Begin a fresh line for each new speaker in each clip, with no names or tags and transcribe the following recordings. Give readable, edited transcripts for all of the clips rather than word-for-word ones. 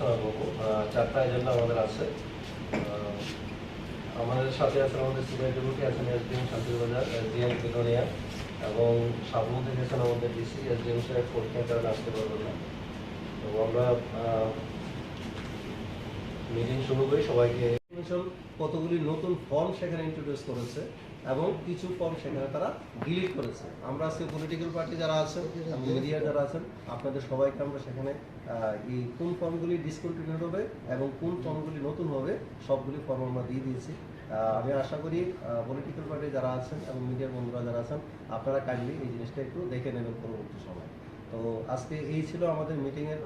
আলোচনা করব। চারটা এজেন্ডা আমাদের আছে। আমাদের সাথে আছেন আমাদের সিনিয়র ডেপুটি আছেন এসডিএম শান্তিবাজার, এসডিএম বিলোনিয়া এবং সাবু থেকে আছেন আমাদের ডিসি। এসডিএম সাহেব পরীক্ষার কারণে আসতে পারবেন না। তো আমরা মিটিং শুরু করি। সবাইকে কতগুলি নতুন ফর্ম সেখানে ইন্ট্রোডিউস করেছে এবং কিছু ফর্ম সেখানে তারা ডিলিট করেছে। আমরা আজকে পলিটিক্যাল পার্টি যারা আছেন, মিডিয়া যারা আছেন, আপনাদের সবাইকে আমরা সেখানে এই কোন ফর্মগুলি ডিসকন্টিনিউ হবে এবং কোন ফর্মগুলি নতুন হবে সবগুলি ফর্ম আমরা দিয়ে দিয়েছি। আমি আশা করি পলিটিক্যাল পার্টি যারা আছেন এবং মিডিয়ার বন্ধুরা যারা আছেন আপনারা কাইন্ডলি এই জিনিসটা একটু দেখে নেবেন পরবর্তী সময়। তো আজকে এই ছিল আমাদের মিটিংয়ের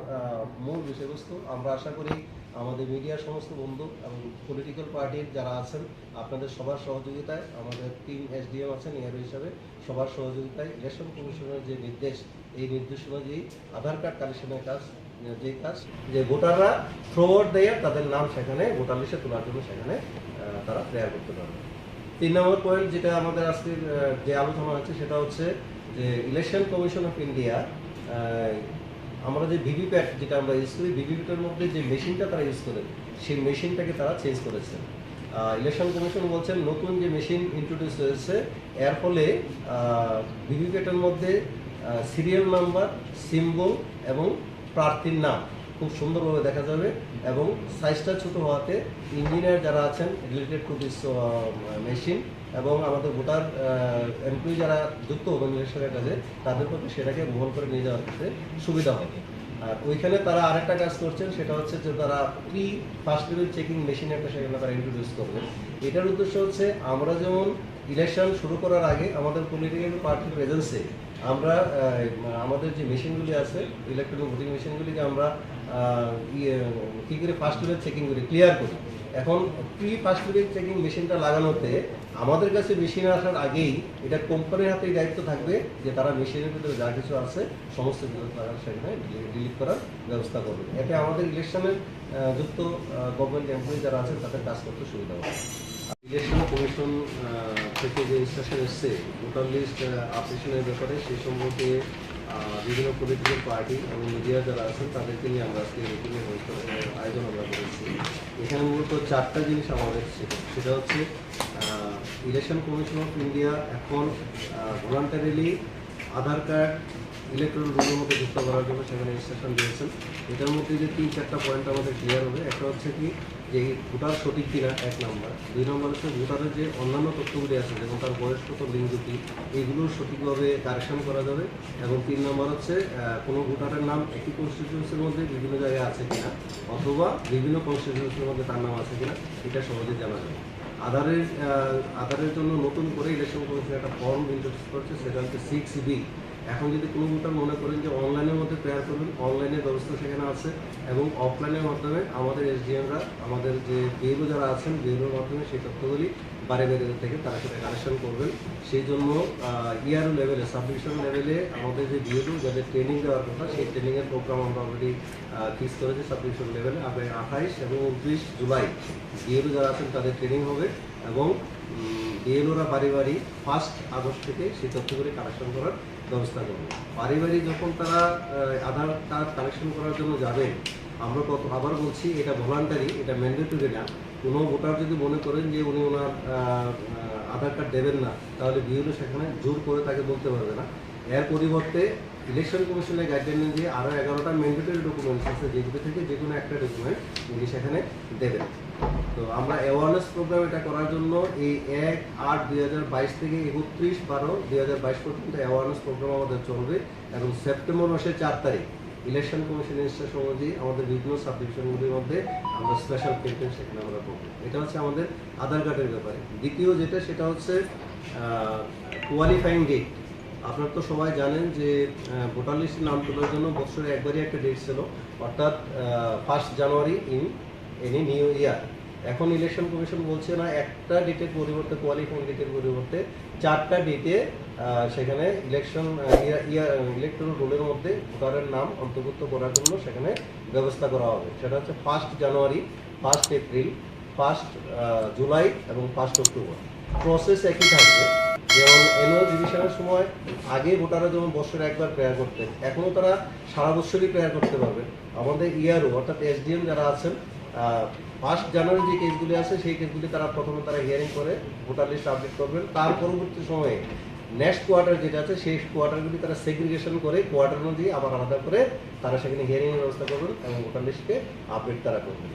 মূল বিষয়বস্তু। আমরা আশা করি আমাদের মিডিয়ার সমস্ত বন্ধু এবং পলিটিক্যাল পার্টির যারা আছেন আপনাদের সবার সহযোগিতায়, আমাদের 3 এসডিএম আছেন ইয়ারো হিসাবে, সবার সহযোগিতায় ইলেকশন কমিশনের যে নির্দেশ, এই নির্দেশ অনুযায়ী আধার কার্ড কালেকশনের কাজ, যে কাজ যে ভোটাররা ফরওয়ার্ড দেয় তাদের নাম সেখানে ভোটার লিস্টে তোলার জন্য সেখানে তারা প্রেয়ার করতে পারবে। 3 নম্বর পয়েন্ট যেটা আমাদের আজকের যে আলোচনা হচ্ছে সেটা হচ্ছে যে ইলেকশন কমিশন অফ ইন্ডিয়া আমরা যে ভিভিপ্যাট যেটা আমরা ইউজ করি, ভিভিপ্যাটের মধ্যে যে মেশিনটা তারা ইউজ করে সেই মেশিনটাকে তারা চেঞ্জ করেছে। ইলেকশন কমিশন বলছেন নতুন যে মেশিন ইন্ট্রোডিউস হয়েছে এর ফলে ভিভিপ্যাটের মধ্যে সিরিয়াল নাম্বার, সিম্বল এবং প্রার্থীর নাম খুব সুন্দরভাবে দেখা যাবে এবং সাইজটা ছোট হওয়াতে ইঞ্জিনিয়ার যারা আছেন রিলেটেড টু দিস মেশিন এবং আমাদের ভোটার এমপ্লয়ি যারা যুক্ত হবেন ইলেকশনের কাজে তাদের পক্ষে সেটাকে বহন করে নিয়ে যাওয়ার ক্ষেত্রে সুবিধা হবে। আর ওইখানে তারা আরেকটা কাজ করছেন সেটা হচ্ছে যে তারা ফার্স্ট লেভেল চেকিং মেশিন একটা সেখানে তারা ইন্ট্রোডিউস করবেন। এটার উদ্দেশ্য হচ্ছে আমরা যেমন ইলেকশন শুরু করার আগে আমাদের পলিটিক্যাল পার্টির প্রেজেন্সে আমরা আমাদের যে মেশিনগুলি আছে ইলেকট্রনিক ভোটিং মেশিনগুলিকে আমরা কী করে ফার্স্ট লেভেল চেকিং করি, ক্লিয়ার করি। এখন ফার্স্ট লেভেল চেকিং মেশিনটা লাগানোতে আমাদের কাছে মেশিন আসার আগেই এটা কোম্পানির হাতেই দায়িত্ব থাকবে যে তারা মেশিনের ভিতরে যা কিছু আছে সমস্ত কিছু তারা সেখানে ডিলিট করার ব্যবস্থা করবে। এতে আমাদের ইলেকশনের যুক্ত গভর্নমেন্ট এমপ্লয়ি যারা আছেন তাদের কাজ করতে সুবিধা হবে। ইলেকশন কমিশন থেকে যে ইনস্ট্রাকশন এসছে ভোটার লিস্ট আপডেশনের ব্যাপারে সেই সম্পর্কে বিভিন্ন পলিটিক্যাল পার্টি এবং মিডিয়া যারা আছেন তাদেরকে নিয়ে আমরা আজকে মিটিংয়ের আয়োজন আমরা করেছি। এখানে মূলত 4টা জিনিস আমাদের ছিল। সেটা হচ্ছে ইলেকশন কমিশন অফ ইন্ডিয়া এখন ভলান্টারিলি আধার কার্ড ইলেকট্রনিক রুলের মধ্যে যুক্ত করার জন্য সেখানে ইনস্ট্রাকশন দিয়েছেন। এটার মধ্যে যে 3-4টা পয়েন্ট আমাদের ক্লিয়ার হবে। একটা হচ্ছে কি যে ভোটার সঠিক কিনা, 1 নম্বর। 2 নম্বর হচ্ছে ভোটারের যে অন্যান্য তথ্যগুলি আছে যেমন তার বয়স কত, লিঙ্গ কি, এগুলো সঠিকভাবে কারেকশন করা যাবে। এবং 3 নম্বর হচ্ছে কোনো ভোটারের নাম একই কনস্টিটিউয়েন্সির মধ্যে বিভিন্ন জায়গায় আছে কিনা অথবা বিভিন্ন কনস্টিটিউয়েন্সির মধ্যে তার নাম আছে কিনা এটা সহজে জানা যাবে। আধারের জন্য নতুন করে ইলেকশন কমিশন একটা ফর্ম ইন্ট্রোডিউস করছে, সেটা হচ্ছে 6B। এখন যদি কোনো ভোটার মনে করেন যে অনলাইনের মধ্যে প্রেয়ার করবেন, অনলাইনের ব্যবস্থা সেখানে আছে এবং অফলাইনের মাধ্যমে আমাদের এসডিএমরা আমাদের যে বিএলও যারা আছেন বিএলওর মাধ্যমে সেই তথ্যগুলি বারে থেকে তারা সেটা কালেকশন করবেন। সেই জন্য ইয়ারও লেভেলে, সাবডিভিশন লেভেলে আমাদের যে বিএলও যাদের ট্রেনিং দেওয়ার কথা সেই ট্রেনিংয়ের প্রোগ্রাম আমরা অলরেডি ফিক্স করেছি সাবডিভিশন লেভেলে। আগামী 28 এবং 29 জুলাই বিএলও যারা আছেন তাদের ট্রেনিং হবে এবং বিএলওরা বাড়ি 1 আগস্ট থেকে সেই তথ্যগুলি কালেকশন করার ব্যবস্থা করবে। বাড়ি যখন তারা আধার কার্ড কালেকশন করার জন্য যাবেন, আমরা আবার বলছি এটা ভলান্টারি, এটা ম্যান্ডেটরি না। কোনো ভোটার যদি মনে করেন যে উনি ওনার আধার কার্ড দেবেন না তাহলে বিএলও সেখানে জোর করে তাকে বলতে পারবে না। এর পরিবর্তে ইলেকশন কমিশনের গাইডলাইন দিয়ে আরও 11টা ম্যান্ডেটরি ডকুমেন্টস আছে যেগুলো থেকে যে কোনো একটা ডকুমেন্ট উনি সেখানে দেবেন। তো আমরা অ্যাওয়ারনেস প্রোগ্রাম এটা করার জন্য এই 1-8-2022 থেকে 31-12-2022 পর্যন্ত অ্যাওয়ারনেস প্রোগ্রাম আমাদের চলবে এবং সেপ্টেম্বর মাসের 4 তারিখ ইলেকশন কমিশনের ইনস্ট্রাকশন অনুযায়ী আমাদের বিভিন্ন সাবডিভিশনগুলির মধ্যে আমরা স্পেশাল ক্যাম্পেইন সেখানে আমরা করব। এটা হচ্ছে আমাদের আধার কার্ডের ব্যাপারে। দ্বিতীয় যেটা সেটা হচ্ছে কোয়ালিফাইং ডেট। আপনারা তো সবাই জানেন যে ভোটার লিস্টে নাম তোলার জন্য বছরে একবারই একটা ডেট ছিল, অর্থাৎ 1 জানুয়ারি ইন এনি নিউ ইয়ার। এখন ইলেকশন কমিশন বলছে না, একটা ডেটের পরিবর্তে কোয়ালিফাইং ডেটের পরিবর্তে 4টা ডেটে সেখানে ইলেকট্রাল রোলের মধ্যে ভোটারের নাম অন্তর্ভুক্ত করার জন্য সেখানে ব্যবস্থা করা হবে। সেটা হচ্ছে 1 জানুয়ারি, 1 এপ্রিল, 1 জুলাই এবং 1 অক্টোবর। প্রসেস একই থাকবে। যেমন অ্যানুয়াল রিভিশনের সময় আগে ভোটাররা যেমন বছরে একবার প্রেয়ার করতেন, এখনও তারা সারা বছরই প্রেয়ার করতে পারবে। আমাদের ইয়ারও অর্থাৎ এসডিএম যারা আছেন, 1 জানুয়ারি যে কেসগুলি আছে সেই কেসগুলি তারা প্রথমে তারা হিয়ারিং করে ভোটার লিস্ট আপডেট করবেন। তার পরবর্তী সময়ে নেক্সট কোয়ার্টার যেটা আছে সেই কোয়ার্টারগুলি তারা সেগ্রিগেশন করে কোয়ার্টার অনুযায়ী আবার আলাদা করে তারা সেখানে হিয়ারিংয়ের ব্যবস্থা করবেন এবং ভোটার লিস্টকে আপডেট তারা করবেন।